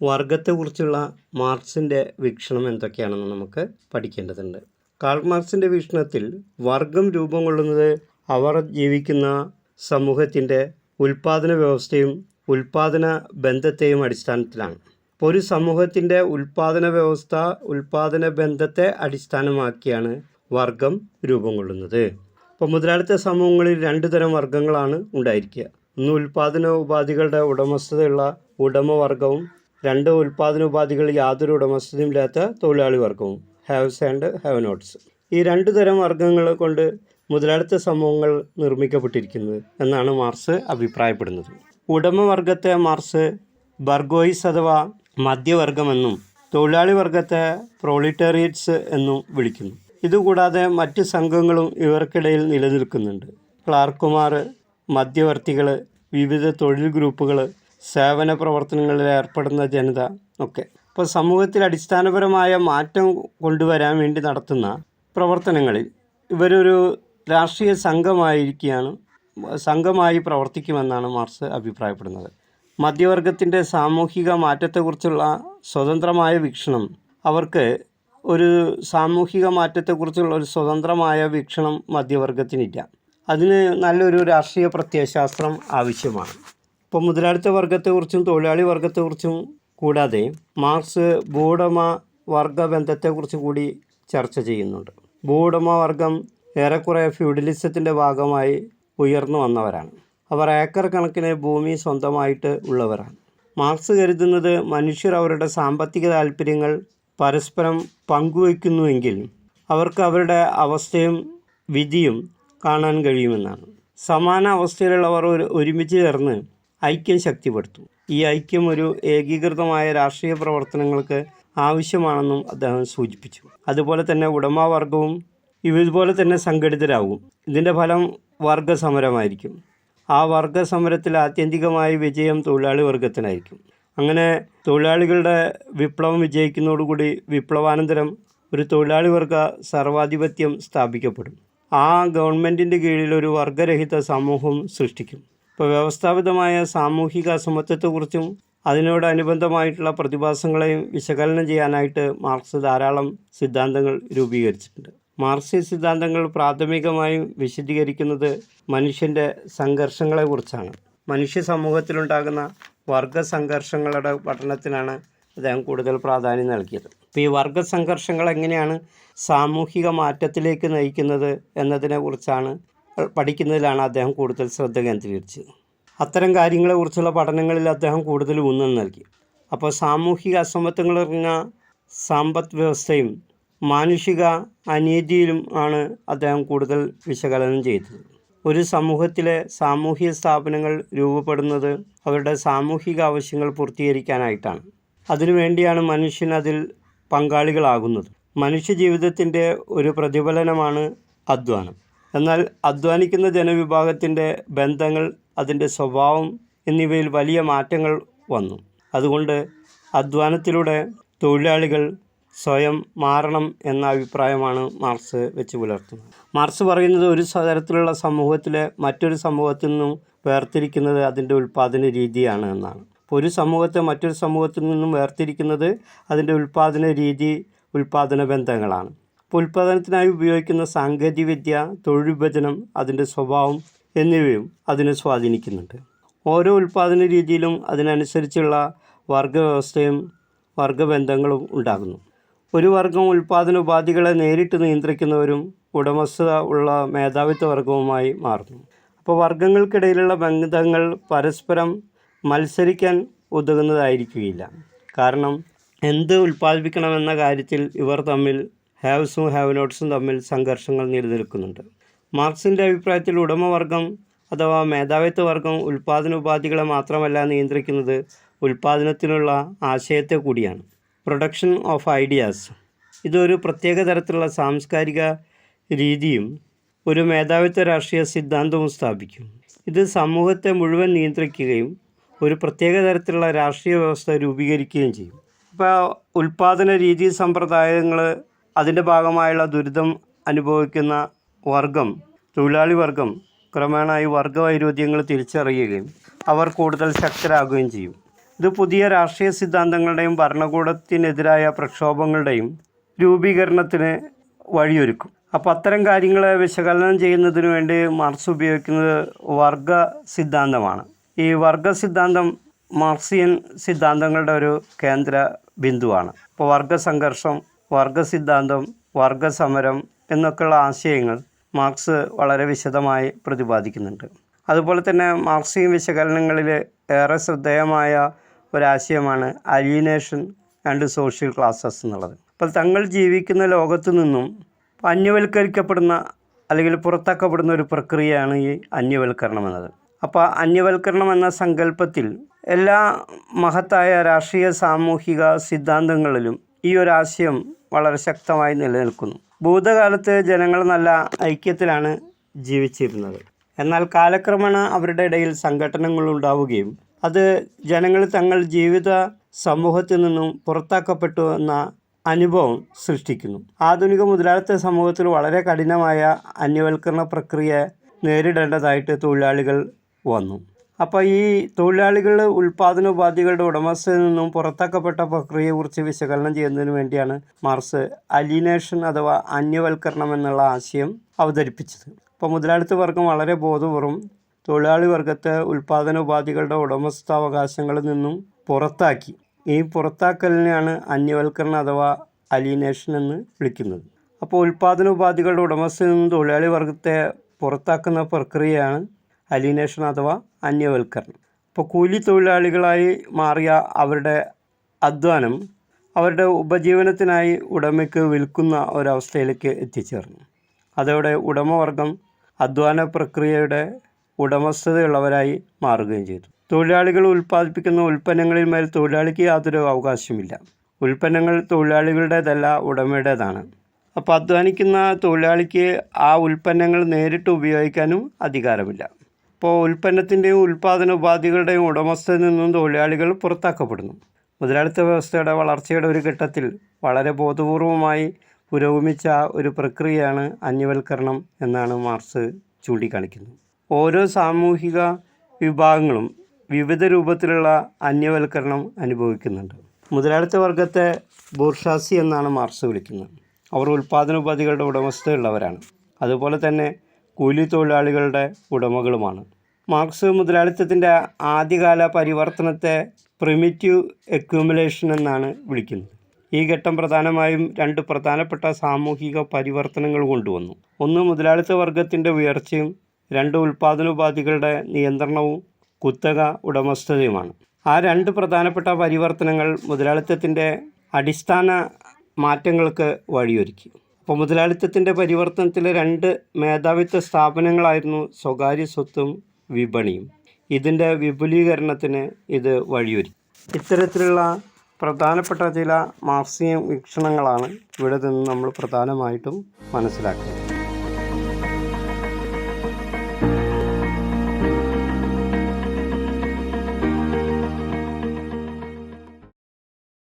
വർഗത്തെക്കുറിച്ചുള്ള മാർക്സിൻ്റെ വീക്ഷണം എന്തൊക്കെയാണെന്ന് നമുക്ക് പഠിക്കേണ്ടതുണ്ട്. കാൾ മാർക്സിൻ്റെ വീക്ഷണത്തിൽ വർഗം രൂപം കൊള്ളുന്നത് അവർ ജീവിക്കുന്ന സമൂഹത്തിൻ്റെ ഉൽപ്പാദന വ്യവസ്ഥയും ഉൽപ്പാദന ബന്ധത്തെയും അടിസ്ഥാനത്തിലാണ്. ഇപ്പോൾ ഒരു സമൂഹത്തിൻ്റെ ഉൽപ്പാദന വ്യവസ്ഥ, ഉൽപ്പാദന ബന്ധത്തെ അടിസ്ഥാനമാക്കിയാണ് വർഗം രൂപം കൊള്ളുന്നത്. ഇപ്പോൾ മുതലാളിത്ത സമൂഹങ്ങളിൽ രണ്ട് തരം വർഗങ്ങളാണ് ഉണ്ടായിരിക്കുക. ഒന്ന് ഉൽപ്പാദന ഉപാധികളുടെ ഉടമസ്ഥതയുള്ള ഉടമവർഗവും, രണ്ട് ഉൽപ്പാദന ഉപാധികൾ യാതൊരു ഉടമസ്ഥതയുമില്ലാത്ത തൊഴിലാളി വർഗവും, ഹാവ്സ് ആൻഡ് ഹാവ് നോട്ട്സ്. ഈ രണ്ട് തരം വർഗങ്ങൾ കൊണ്ട് മുതലാളിത്ത സമൂഹങ്ങൾ നിർമ്മിക്കപ്പെട്ടിരിക്കുന്നത് എന്നാണ് മാർക്സ് അഭിപ്രായപ്പെടുന്നത്. ഉടമവർഗത്തെ മാർക്സ് ബർഗോയിസ് അഥവാ മധ്യവർഗമെന്നും തൊഴിലാളി വർഗത്തെ പ്രോളിറ്റേറിയറ്റ്സ് എന്നും വിളിക്കുന്നു. ഇതുകൂടാതെ മറ്റ് സംഘങ്ങളും ഇവർക്കിടയിൽ നിലനിൽക്കുന്നുണ്ട്. ക്ലാർക്കുമാർ, മധ്യവർത്തികൾ, വിവിധ തൊഴിൽ ഗ്രൂപ്പുകൾ, സേവന പ്രവർത്തനങ്ങളിൽ ഏർപ്പെടുന്ന ജനത ഒക്കെ. ഇപ്പോൾ സമൂഹത്തിൽ അടിസ്ഥാനപരമായ മാറ്റം കൊണ്ടുവരാൻ വേണ്ടി നടത്തുന്ന പ്രവർത്തനങ്ങളിൽ ഇവരൊരു രാഷ്ട്രീയ സംഘമായി പ്രവർത്തിക്കുമെന്നാണ് മാർക്സ് അഭിപ്രായപ്പെടുന്നത്. മധ്യവർഗത്തിൻ്റെ സാമൂഹിക മാറ്റത്തെക്കുറിച്ചുള്ള സ്വതന്ത്രമായ വീക്ഷണം, അവർക്ക് ഒരു സാമൂഹിക മാറ്റത്തെക്കുറിച്ചുള്ള ഒരു സ്വതന്ത്രമായ വീക്ഷണം മധ്യവർഗത്തിനില്ല. അതിന് നല്ലൊരു രാഷ്ട്രീയ പ്രത്യയശാസ്ത്രം ആവശ്യമാണ്. ഇപ്പോൾ മുതലാളിത്ത വർഗത്തെക്കുറിച്ചും തൊഴിലാളി വർഗത്തെക്കുറിച്ചും കൂടാതെ മാർക്സ് ഭൂവുടമ വർഗ ബന്ധത്തെക്കുറിച്ച് കൂടി ചർച്ച ചെയ്യുന്നുണ്ട്. ഭൂവുടമ വർഗം ഏറെക്കുറെ ഫ്യൂഡലിസത്തിൻ്റെ ഭാഗമായി ഉയർന്നു വന്നവരാണ്. അവർ ഏക്കർ കണക്കിന് ഭൂമി സ്വന്തമായിട്ട് ഉള്ളവരാണ്. മാർക്സ് കരുതുന്നത് മനുഷ്യർ അവരുടെ സാമ്പത്തിക താല്പര്യങ്ങൾ പരസ്പരം പങ്കുവയ്ക്കുന്നുവെങ്കിൽ അവർക്ക് അവരുടെ അവസ്ഥയും വിധിയും കാണാൻ കഴിയുമെന്നാണ്. സമാന അവസ്ഥയിലുള്ളവർ ഒരുമിച്ച് ചേർന്ന് ഐക്യം ശക്തിപ്പെടുത്തും. ഈ ഐക്യം ഒരു ഏകീകൃതമായ രാഷ്ട്രീയ പ്രവർത്തനങ്ങൾക്ക് ആവശ്യമാണെന്നും അദ്ദേഹം സൂചിപ്പിച്ചു. അതുപോലെ തന്നെ ഉടമവർഗവും ഇതുപോലെ തന്നെ സംഘടിതരാകും. ഇതിൻ്റെ ഫലം വർഗസമരമായിരിക്കും. ആ വർഗസമരത്തിൽ ആത്യന്തികമായ വിജയം തൊഴിലാളി വർഗത്തിനായിരിക്കും. അങ്ങനെ തൊഴിലാളികളുടെ വിപ്ലവം വിജയിക്കുന്നതോടുകൂടി വിപ്ലവാനന്തരം ഒരു തൊഴിലാളി വർഗ സർവാധിപത്യം സ്ഥാപിക്കപ്പെടും. ആ ഗവൺമെൻറ്റിൻ്റെ കീഴിൽ ഒരു വർഗരഹിത സമൂഹം സൃഷ്ടിക്കും. ഇപ്പോൾ വ്യവസ്ഥാപിതമായ സാമൂഹിക അസമത്വത്തെക്കുറിച്ചും അതിനോടനുബന്ധമായിട്ടുള്ള പ്രതിഭാസങ്ങളെയും വിശകലനം ചെയ്യാനായിട്ട് മാർക്സ് ധാരാളം സിദ്ധാന്തങ്ങൾ രൂപീകരിച്ചിട്ടുണ്ട്. മാർക്സിസ്റ്റ് സിദ്ധാന്തങ്ങൾ പ്രാഥമികമായും വിശദീകരിക്കുന്നത് മനുഷ്യൻ്റെ സംഘർഷങ്ങളെക്കുറിച്ചാണ്. മനുഷ്യ സമൂഹത്തിലുണ്ടാകുന്ന വർഗ സംഘർഷങ്ങളുടെ പഠനത്തിനാണ് അദ്ദേഹം കൂടുതൽ പ്രാധാന്യം നൽകിയത്. അപ്പോൾ ഈ വർഗ സംഘർഷങ്ങൾ എങ്ങനെയാണ് സാമൂഹിക മാറ്റത്തിലേക്ക് നയിക്കുന്നത് എന്നതിനെക്കുറിച്ചാണ് പഠിക്കുന്നതിലാണ് അദ്ദേഹം കൂടുതൽ ശ്രദ്ധ കേന്ദ്രീകരിച്ചത്. അത്തരം കാര്യങ്ങളെക്കുറിച്ചുള്ള പഠനങ്ങളിൽ അദ്ദേഹം കൂടുതൽ ഊന്നൽ നൽകി. അപ്പോൾ സാമൂഹിക അസമത്വങ്ങൾ നിറഞ്ഞ സമ്പദ് വ്യവസ്ഥയും മാനുഷിക അനീതിയിലും ആണ് അദ്ദേഹം കൂടുതൽ വിശകലനം ചെയ്തത്. ഒരു സമൂഹത്തിലെ സാമൂഹിക സ്ഥാപനങ്ങൾ രൂപപ്പെടുന്നത് അവരുടെ സാമൂഹിക ആവശ്യങ്ങൾ പൂർത്തീകരിക്കാനായിട്ടാണ്. അതിനുവേണ്ടിയാണ് മനുഷ്യൻ അതിൽ പങ്കാളികളാകുന്നത്. മനുഷ്യ ജീവിതത്തിൻ്റെ ഒരു പ്രതിഫലനമാണ് അധ്വാനം. എന്നാൽ അധ്വാനിക്കുന്ന ജനവിഭാഗത്തിൻ്റെ ബന്ധങ്ങൾ, അതിൻ്റെ സ്വഭാവം എന്നിവയിൽ വലിയ മാറ്റങ്ങൾ വന്നു. അതുകൊണ്ട് അധ്വാനത്തിലൂടെ തൊഴിലാളികൾ സ്വയം മാറണം എന്ന അഭിപ്രായമാണ് മാർക്സ് വെച്ച് പുലർത്തുന്നത്. മാർക്സ് പറയുന്നത് ഒരു തരത്തിലുള്ള സമൂഹത്തിലെ മറ്റൊരു സമൂഹത്തിൽ നിന്നും വേർതിരിക്കുന്നത് അതിൻ്റെ ഉൽപ്പാദന രീതിയാണ് എന്നാണ്. അപ്പോൾ ഒരു സമൂഹത്തെ മറ്റൊരു സമൂഹത്തിൽ നിന്നും വേർതിരിക്കുന്നത് അതിൻ്റെ ഉൽപ്പാദന രീതി, ഉൽപ്പാദന ബന്ധങ്ങളാണ്. അപ്പോൾ ഉൽപ്പാദനത്തിനായി ഉപയോഗിക്കുന്ന സാങ്കേതികവിദ്യ, തൊഴിൽ വിഭജനം, അതിൻ്റെ സ്വഭാവം എന്നിവയും അതിനെ സ്വാധീനിക്കുന്നുണ്ട്. ഓരോ ഉൽപ്പാദന രീതിയിലും അതിനനുസരിച്ചുള്ള വർഗവ്യവസ്ഥയും വർഗബന്ധങ്ങളും ഉണ്ടാകുന്നു. ഒരു വർഗം ഉൽപ്പാദന ഉപാധികളെ നേരിട്ട് നിയന്ത്രിക്കുന്നവരും ഉടമസ്ഥത ഉള്ള മേധാവിത്വ വർഗവുമായി മാറുന്നു. അപ്പോൾ വർഗങ്ങൾക്കിടയിലുള്ള ബന്ധങ്ങൾ പരസ്പരം മത്സരിക്കാൻ ഉതകുന്നതായിരിക്കുകയില്ല. കാരണം എന്ത് ഉൽപ്പാദിപ്പിക്കണമെന്ന കാര്യത്തിൽ ഇവർ തമ്മിൽ, ഹാവ്സും ഹാവ് നോട്ട്സും തമ്മിൽ സംഘർഷങ്ങൾ നിലനിൽക്കുന്നുണ്ട്. മാർക്സിൻ്റെ അഭിപ്രായത്തിൽ ഉടമവർഗം അഥവാ മേധാവിത്വ വർഗം ഉൽപ്പാദന ഉപാധികളെ മാത്രമല്ല നിയന്ത്രിക്കുന്നത്, ഉൽപ്പാദനത്തിനുള്ള ആശയത്തെ കൂടിയാണ്. പ്രൊഡക്ഷൻ ഓഫ് ഐഡിയാസ്, ഇതൊരു പ്രത്യേക തരത്തിലുള്ള സാംസ്കാരിക രീതിയും ഒരു മേധാവിത്വ രാഷ്ട്രീയ സിദ്ധാന്തവും സ്ഥാപിക്കും. ഇത് സമൂഹത്തെ മുഴുവൻ നിയന്ത്രിക്കുകയും ഒരു പ്രത്യേക തരത്തിലുള്ള രാഷ്ട്രീയ വ്യവസ്ഥ രൂപീകരിക്കുകയും ചെയ്യും. ഇപ്പോൾ ഉൽപ്പാദന രീതി സമ്പ്രദായങ്ങൾ, അതിൻ്റെ ഭാഗമായുള്ള ദുരിതം അനുഭവിക്കുന്ന വർഗം, തൊഴിലാളി വർഗം ക്രമേണ ഈ വർഗവൈരുദ്ധ്യങ്ങൾ തിരിച്ചറിയുകയും അവർ കൂടുതൽ ശക്തരാകുകയും ചെയ്യും. ഇത് പുതിയ രാഷ്ട്രീയ സിദ്ധാന്തങ്ങളുടെയും ഭരണകൂടത്തിനെതിരായ പ്രക്ഷോഭങ്ങളുടെയും രൂപീകരണത്തിന് വഴിയൊരുക്കും. അപ്പോൾ അത്തരം കാര്യങ്ങളെ വിശകലനം ചെയ്യുന്നതിന് വേണ്ടി മാർക്സ് ഉപയോഗിക്കുന്നത് വർഗ സിദ്ധാന്തമാണ്. ഈ വർഗ സിദ്ധാന്തം മാർക്സിയൻ സിദ്ധാന്തങ്ങളുടെ ഒരു കേന്ദ്ര ബിന്ദുവാണ്. ഇപ്പോൾ വർഗസംഘർഷം, വർഗ സിദ്ധാന്തം, വർഗസമരം എന്നൊക്കെയുള്ള ആശയങ്ങൾ മാർക്സ് വളരെ വിശദമായി പ്രതിപാദിക്കുന്നുണ്ട്. അതുപോലെ തന്നെ മാർക്സിയൻ വിശകലനങ്ങളിൽ ഏറെ ശ്രദ്ധേയമായ ഒരാശയമാണ് അലീനേഷൻ ആൻഡ് സോഷ്യൽ ക്ലാസസ് എന്നുള്ളത്. അപ്പോൾ തങ്ങൾ ജീവിക്കുന്ന ലോകത്തു നിന്നും അന്യവൽക്കരിക്കപ്പെടുന്ന അല്ലെങ്കിൽ പുറത്താക്കപ്പെടുന്ന ഒരു പ്രക്രിയയാണ് ഈ അന്യവൽക്കരണം എന്നത്. അപ്പോൾ അന്യവൽക്കരണം എന്ന സങ്കല്പത്തിൽ എല്ലാ മഹത്തായ രാഷ്ട്രീയ സാമൂഹിക സിദ്ധാന്തങ്ങളിലും ഈ ഒരാശയം വളരെ ശക്തമായി നിലനിൽക്കുന്നു. ഭൂതകാലത്ത് ജനങ്ങൾ നല്ല ഐക്യത്തിലാണ് ജീവിച്ചിരുന്നത്. എന്നാൽ കാലക്രമേണ അവരുടെ ഇടയിൽ സംഘടനകൾ ഉണ്ടാവുകയും അത് ജനങ്ങൾ തങ്ങൾ ജീവിത സമൂഹത്തിൽ നിന്നും പുറത്താക്കപ്പെട്ടു എന്ന അനുഭവം സൃഷ്ടിക്കുന്നു. ആധുനിക മുതലാളിത്ത സമൂഹത്തിൽ വളരെ കഠിനമായ അന്യവൽക്കരണ പ്രക്രിയ നേരിടേണ്ടതായിട്ട് തൊഴിലാളികൾ വന്നു. അപ്പോൾ ഈ തൊഴിലാളികൾ ഉൽപ്പാദനോപാധികളുടെ ഉടമസ്ഥയിൽ നിന്നും പുറത്താക്കപ്പെട്ട പ്രക്രിയയെക്കുറിച്ച് വിശകലനം ചെയ്യുന്നതിന് വേണ്ടിയാണ് മാർക്സ് അലീനേഷൻ അഥവാ അന്യവൽക്കരണം എന്നുള്ള ആശയം അവതരിപ്പിച്ചത്. അപ്പോൾ മുതലാളിത്ത വർഗം വളരെ ബോധപൂർവം തൊഴിലാളി വർഗത്തെ ഉൽപ്പാദനോപാധികളുടെ ഉടമസ്ഥാവകാശങ്ങളിൽ നിന്നും പുറത്താക്കി. ഈ പുറത്താക്കലിനെയാണ് അന്യവൽക്കരണം അഥവാ അലീനേഷൻ എന്ന് വിളിക്കുന്നത്. അപ്പോൾ ഉൽപ്പാദനോപാധികളുടെ ഉടമസ്ഥയിൽ നിന്നും തൊഴിലാളി വർഗത്തെ പുറത്താക്കുന്ന പ്രക്രിയയാണ് അലീനേഷൻ അഥവാ അന്യവൽക്കരണം. ഇപ്പോൾ കൂലി തൊഴിലാളികളായി മാറിയ അവരുടെ അധ്വാനം അവരുടെ ഉപജീവനത്തിനായി ഉടമയ്ക്ക് വിൽക്കുന്ന ഒരവസ്ഥയിലേക്ക് എത്തിച്ചേർന്നു. അതോടെ ഉടമവർഗം അധ്വാന പ്രക്രിയയുടെ ഉടമസ്ഥതയുള്ളവരായി മാറുകയും ചെയ്തു. തൊഴിലാളികൾ ഉൽപ്പാദിപ്പിക്കുന്ന ഉൽപ്പന്നങ്ങളിൽ മേൽ തൊഴിലാളിക്ക് യാതൊരു അവകാശമില്ല. ഉൽപ്പന്നങ്ങൾ തൊഴിലാളികളുടേതല്ല, ഉടമയുടേതാണ്. അപ്പോൾ അധ്വാനിക്കുന്ന തൊഴിലാളിക്ക് ആ ഉൽപ്പന്നങ്ങൾ നേരിട്ട് ഉപയോഗിക്കാനും അധികാരമില്ല. ഇപ്പോൾ ഉൽപ്പന്നത്തിൻ്റെയും ഉൽപ്പാദന ഉപാധികളുടെയും ഉടമസ്ഥയിൽ നിന്നും തൊഴിലാളികൾ പുറത്താക്കപ്പെടുന്നു. മുതലാളിത്ത വ്യവസ്ഥയുടെ വളർച്ചയുടെ ഒരു ഘട്ടത്തിൽ വളരെ ബോധപൂർവമായി പുരോഗമിച്ച ഒരു പ്രക്രിയയാണ് അന്യവൽക്കരണം എന്നാണ് മാർക്സ് ചൂണ്ടിക്കാണിക്കുന്നത്. ഓരോ സാമൂഹിക വിഭാഗങ്ങളും വിവിധ രൂപത്തിലുള്ള അന്യവൽക്കരണം അനുഭവിക്കുന്നുണ്ട്. മുതലാളിത്ത വർഗത്തെ ബൂർഷാസി എന്നാണ് മാർക്സ് വിളിക്കുന്നത്. അവർ ഉൽപ്പാദനോപാധികളുടെ ഉടമസ്ഥതയുള്ളവരാണ്. അതുപോലെ തന്നെ കൂലി തൊഴിലാളികളുടെ ഉടമകളുമാണ്. മാർക്സ് മുതലാളിത്തത്തിൻ്റെ ആദ്യകാല പരിവർത്തനത്തെ പ്രിമിറ്റീവ് അക്യുമുലേഷൻ എന്നാണ് വിളിക്കുന്നത്. ഈ ഘട്ടം പ്രധാനമായും രണ്ട് പ്രധാനപ്പെട്ട സാമൂഹിക പരിവർത്തനങ്ങൾ കൊണ്ടുവന്നു. ഒന്ന് മുതലാളിത്ത വർഗത്തിൻ്റെ ഉയർച്ചയും രണ്ട് ഉൽപ്പാദനോപാധികളുടെ നിയന്ത്രണവും കുത്തക ഉടമസ്ഥതയുമാണ്. ആ രണ്ട് പ്രധാനപ്പെട്ട പരിവർത്തനങ്ങൾ മുതലാളിത്തത്തിൻ്റെ അടിസ്ഥാന മാറ്റങ്ങൾക്ക് വഴിയൊരുക്കി. അപ്പോൾ മുതലാളിത്തത്തിൻ്റെ പരിവർത്തനത്തിലെ രണ്ട് മേധാവിത്വ സ്ഥാപനങ്ങളായിരുന്നു സ്വകാര്യ സ്വത്തും വിപണിയും. ഇതിൻ്റെ വിപുലീകരണത്തിന് ഇത് വഴിയൊരുക്കി. ഇത്തരത്തിലുള്ള പ്രധാനപ്പെട്ട ചില മാർക്സിയൻ വീക്ഷണങ്ങളാണ് ഇവിടെ നിന്ന് നമ്മൾ പ്രധാനമായിട്ടും മനസ്സിലാക്കുന്നത്.